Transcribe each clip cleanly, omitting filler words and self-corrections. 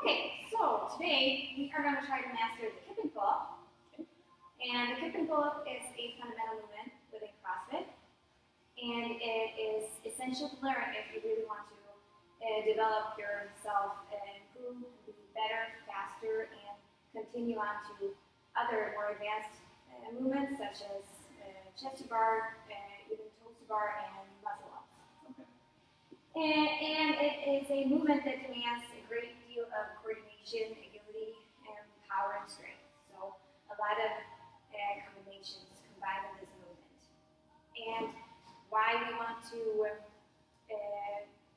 Okay, so today we are going to try to master the kip and pull-up. And the kip and pull-up is a fundamental movement within CrossFit. And it is essential to learn if you really want to develop yourself and improve, be better, faster, and continue on to other more advanced movements such as chest to bar, even toes to bar, and muscle ups. Okay. And it is a movement that demands a great deal of coordination, agility, and power and strength. So a lot of combinations combined in this movement. And why we want to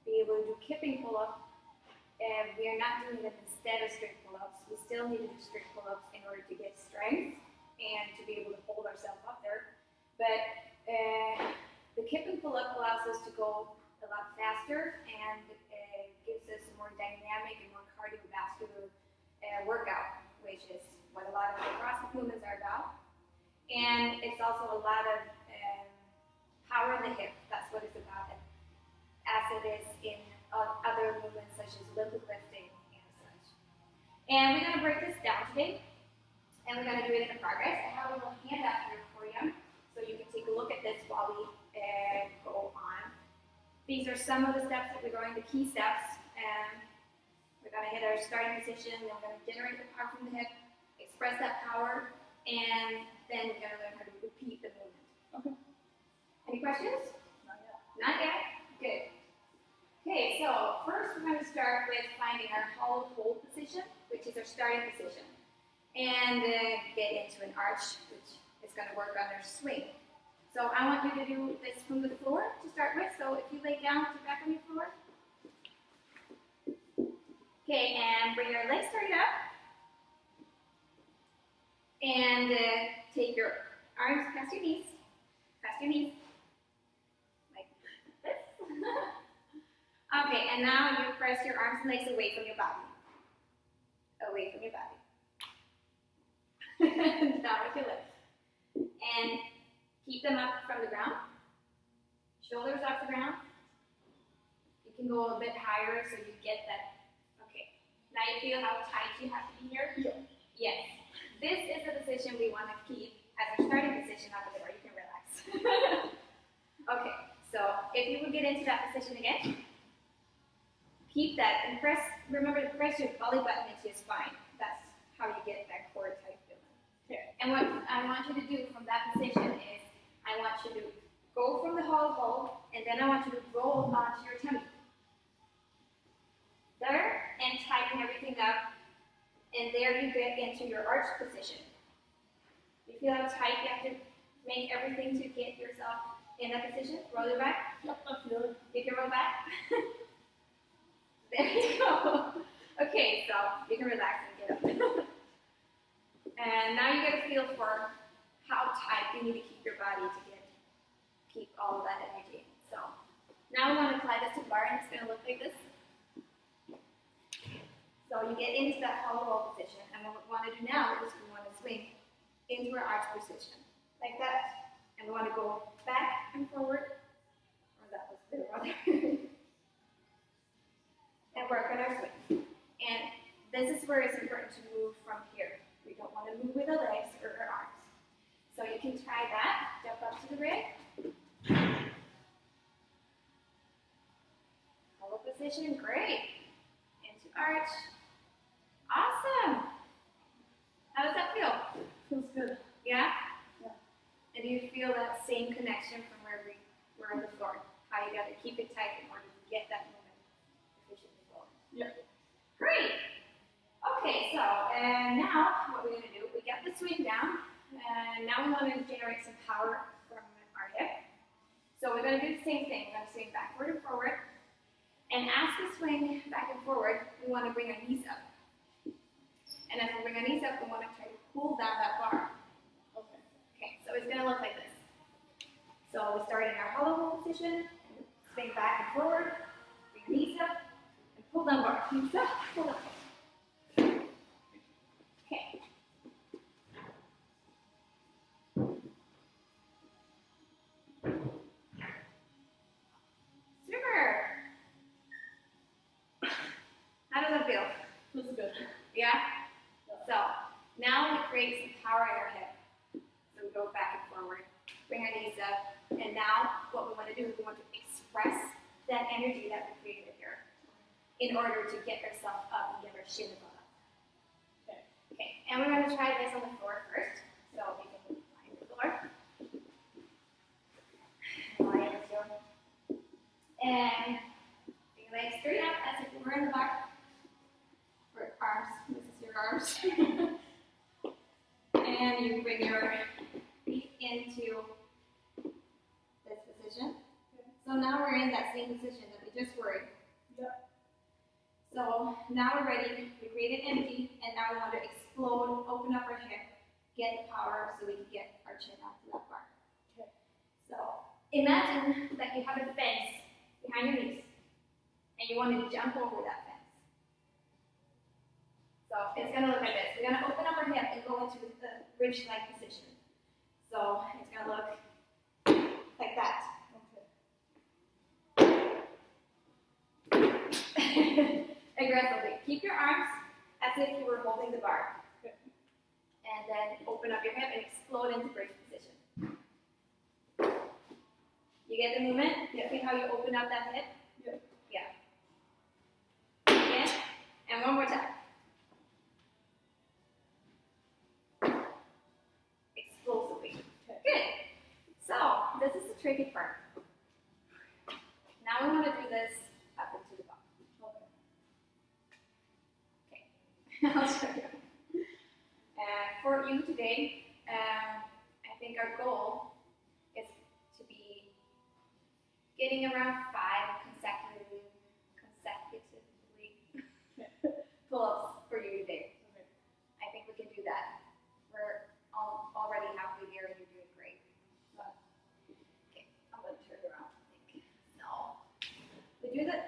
be able to do kipping pull-up, we are not doing them instead of straight pull-ups. We still need to do straight pull-ups in order to get strength and to be able to hold ourselves up there. But the kip and pull-up allows us to go a lot faster and gives us a more dynamic and more cardiovascular workout, which is what a lot of the CrossFit movements are about. And it's also a lot of power in the hip. That's what it's about, as it is in other movements such as Olympic lifting and such. And we're going to break this down today, and we're going to do it in a progress. I have a little handout here for you, so you can take a look at this while we go on. These are some of the steps that we're going, the key steps. We're going to hit our starting position, then we're going to generate the power from the hip, express that power, and then we're going to learn how to repeat the movement. Okay. Any questions? Not yet. Not yet? Good. Okay, so first we're going to start with finding our hollow hold position, which is our starting position, and get into an arch, which is going to work on our swing. So I want you to do this from the floor to start with. So if you lay down, sit back on your floor. Okay, and bring your legs straight up. And take your arms past your knees. Past your knees. Like this. Okay, and now you press your arms and legs away from your body. Away from your body. Down with your legs. And keep them up from the ground. Shoulders off the ground. You can go a little bit higher so you get that. Okay. Now you feel how tight you have to be here? Yeah. Yes. This is the position we want to keep as our starting position up there. You can relax. Okay. So if you would get into that position again, keep that and press. Remember to press your belly button into your spine. That's how you get that core tight feeling. Okay. And what I want you to do from that position is, I want you to go from the hollow hold, and then I want you to roll onto your tummy. There, and tighten everything up, and there you get into your arch position. You feel how tight you have to make everything to get yourself in that position? Roll your back. Yep, I feel it. You can roll back. There you go. Okay, so you can relax and get up. And now you get a feel for how tight you need to keep your body to keep all of that energy. So now we want to apply this to the bar, and it's going to look like this. So you get into that hollow hold position, and what we want to do now is we want to swing into our arch position, like that. And we want to go back and forward, or that was a bit of other, and work on our swing. And this is where it's important to move from here. We don't want to move with our legs or our arms. So you can try that. Jump up to the rig. Hollow position, great. Into arch. Awesome. How does that feel? Feels good. Yeah? Yeah. And do you feel that same connection from where we were on the floor? How you got to keep it tight in order to get that movement efficiently forward. Yeah. Great. Okay, so and now what we're going to do, we got the swing down, and now we want to generate some power from our hip. So we're going to do the same thing. We're going to swing backward and forward. And as we swing back and forward, we want to bring our knees up. And as we bring our knees up, we want to try to pull down that bar. Okay. Okay, so it's going to look like this. So we start in our hollow hold position, swing back and forward, bring your knees up, and pull down bar. Knees up, pull down. Okay. Super. How does that feel? Feels good. Yeah? So, now we create some power in our hip. So we go back and forward, bring our knees up, and now what we want to do is we want to express that energy that we created here in order to get ourselves up and get our shin above up. Okay. Okay, and we're going to try this on the floor first. So we can find the floor. Lie on the floor. And bring your legs straight up as if you were in the bar. Or arms. This is your arms. And you bring your feet into this position. So now we're in that same position that we just were in. Yep. So now we're ready. We created energy, and now we want to explode, open up our hip, get the power so we can get our chin out to that bar. Okay. So imagine that you have a fence behind your knees, and you want to jump over that fence. So it's going to look like this. We're going to open up our hip and go into the bridge-like position. So it's going to look like that. Okay. Aggressively. Keep your arms as if you were holding the bar. Okay. And then open up your hip and explode into bridge position. You get the movement? Yeah. See how you open up that hip? Yeah. Yeah. Again. And one more time. Explosively. Okay. Good. So, this is the tricky part. Now we want to do this up into the bottom. Okay. I'll show you. For you today, I think our goal is to be getting around 5 consecutively pull-ups for you today. Okay. I think we can do that. We're already halfway there and you're doing great. But, okay, I'm going to turn it around. I think. So, we do the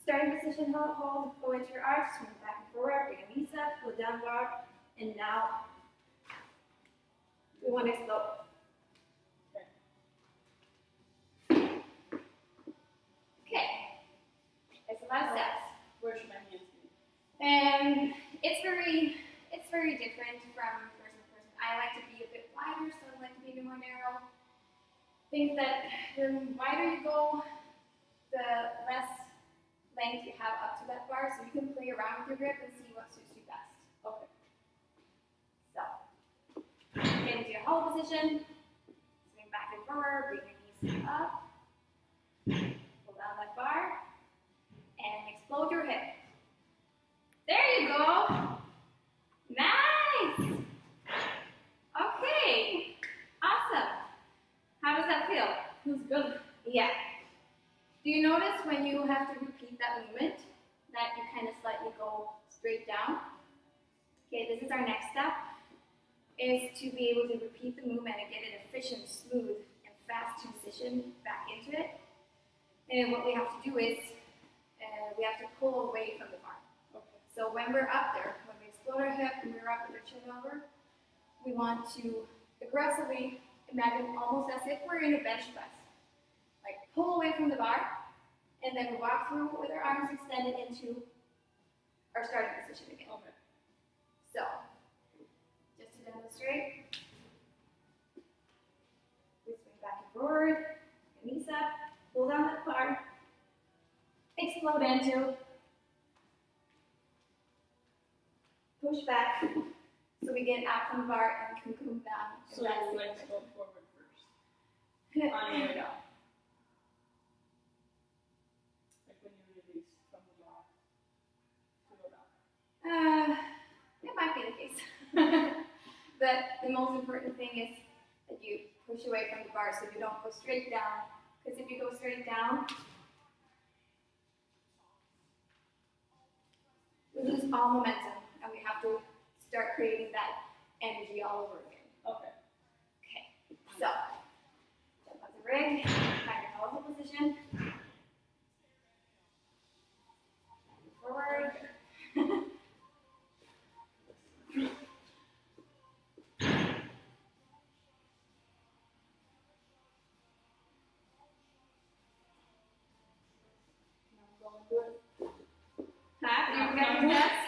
starting position, hold, go into your arms, swing back and forward, bring your knees up, pull down bar, and now we want to slow. Okay, it's a lot of steps. Where should my hands be? And it's very different from person to person. I like to be a bit wider, so I like to be a bit more narrow. Think that the wider you go, the less length you have up to that bar, so you can play around with your grip and see what suits you best. Okay. So, get into your hollow position, swing back and forward, bring your knees up, pull down that bar, and explode your hip. There you go. Nice. Okay. Awesome. How does that feel? Feels good. Yeah. Do you notice when you have to repeat that movement that you kind of slightly go straight down? Okay, this is our next step, is to be able to repeat the movement and get an efficient, smooth, and fast transition back into it. And what we have to do is we have to pull away from the bar. Okay. So when we're up there, when we explode our hip and we're up with our chin over, we want to aggressively imagine almost as if we're in a bench press. Like pull away from the bar, and then we walk through with our arms extended into our starting position again. Okay. So, just to demonstrate, we swing back and forward, knees up, pull down that bar, explode into, push back, so we get out from the bar and can come down. So your legs go forward first. On your way down. Like when you release from the bar to go down. It might be the case. But the most important thing is that you push away from the bar so you don't go straight down. Because if you go straight down, we lose all momentum and we have to start creating that energy all over again. Okay. Okay, so jump on the rig, find your powerful position. Forward. Huh? You got your steps?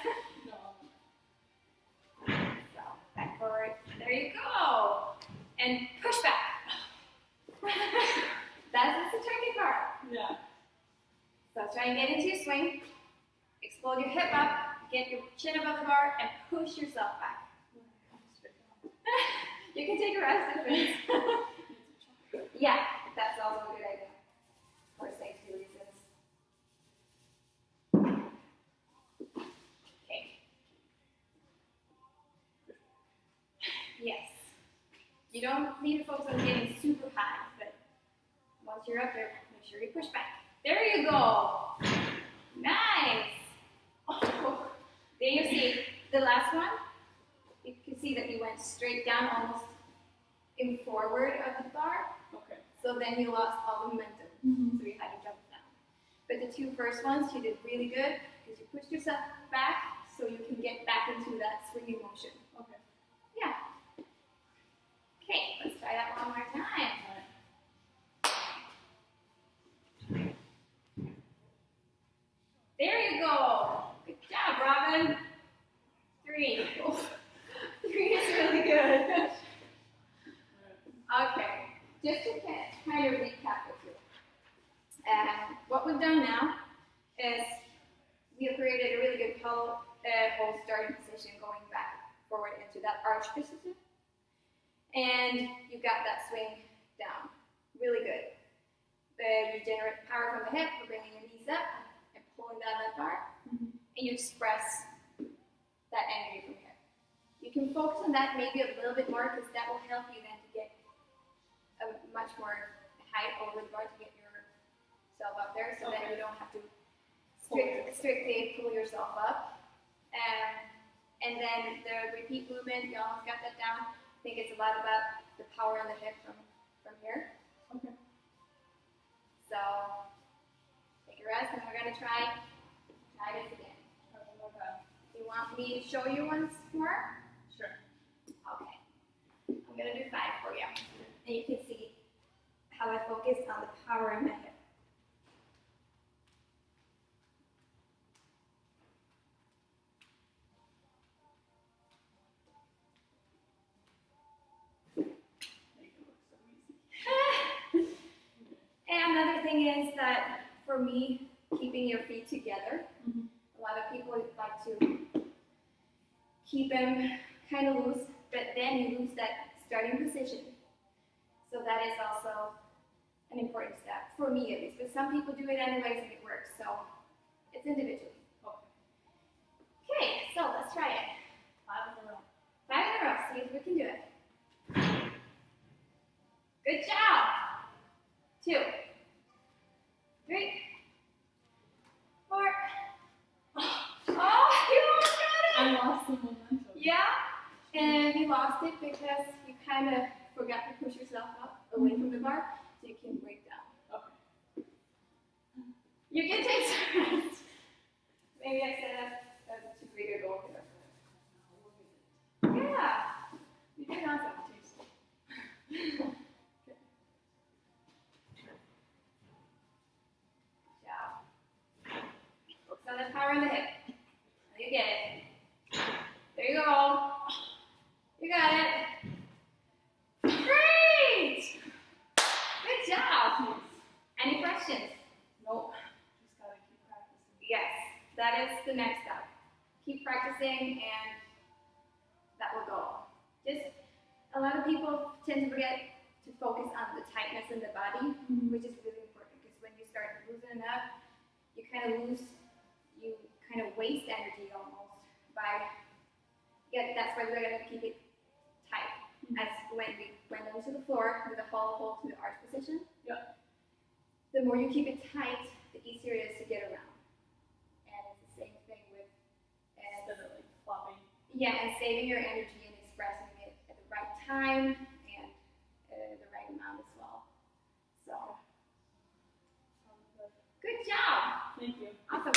hold your hip up, get your chin above the bar, and push yourself back. You can take a rest if it's. Yeah, that's also a good idea for safety reasons. Okay. Yes. You don't need to focus on getting super high, but once you're up there, make sure you push back. There you go. Nice. Oh, there you see the last one. You can see that you went straight down, almost in forward of the bar. Okay. So then you lost all the momentum. So you had to jump down. But the two first ones, you did really good because you pushed yourself back so you can get back into that swinging motion. Okay. Yeah. Okay, let's try that one more time. There you go. Good job, Robin. 3. Oh, 3 is really good. Okay, just to kind of recap with you. What we've done now is we have created a really good whole starting position going back forward into that arch position. And you got that swing down. Really good. You generate power from the hip, we're bringing your knees up and pulling down that bar. And you express that energy from here. You can focus on that maybe a little bit more because that will help you then to get a much more height over the bar to get yourself up there so that you don't have to strictly pull yourself up. And then the repeat movement, you almost got that down. I think it's a lot about the power in the hip from here. Okay. So take a rest and we're going to try this again. You want me to show you once more? Sure. Okay. I'm going to do 5 for you. And you can see how I focus on the power in my hip. And another thing is that for me, keeping your feet together, a lot of people like to keep them kind of loose, but then you lose that starting position. So that is also an important step, for me at least. But some people do it anyways and it works, so it's individual. Okay, so let's try it. 5 in a row. 5 in a row, see if we can do it. Good job. 2, 3, 4. Oh, you almost got it! I lost the momentum. Yeah, and you lost it because you kind of forgot to push yourself up away from the bar so you can break down. Okay. You can take some rest. Maybe I said that's too big a goal here. Yeah, you did awesome. So the power in the hip. You get it. There you go. You got it. Great! Good job. Any questions? Nope. Just gotta keep practicing. Yes, that is the next step. Keep practicing and that will go. Just a lot of people tend to forget to focus on the tightness in the body, which is really important because when you start loosening up, you kind of waste energy almost by, that's why we're going to keep it tight. As when we went onto the floor with the hold to the arch position, the more you keep it tight, the easier it is to get around. And it's the same thing with Instead of like flopping. Yeah, and saving your energy and expressing it at the right time and the right amount as well. So, Sounds good. good job. Thank you. Awesome.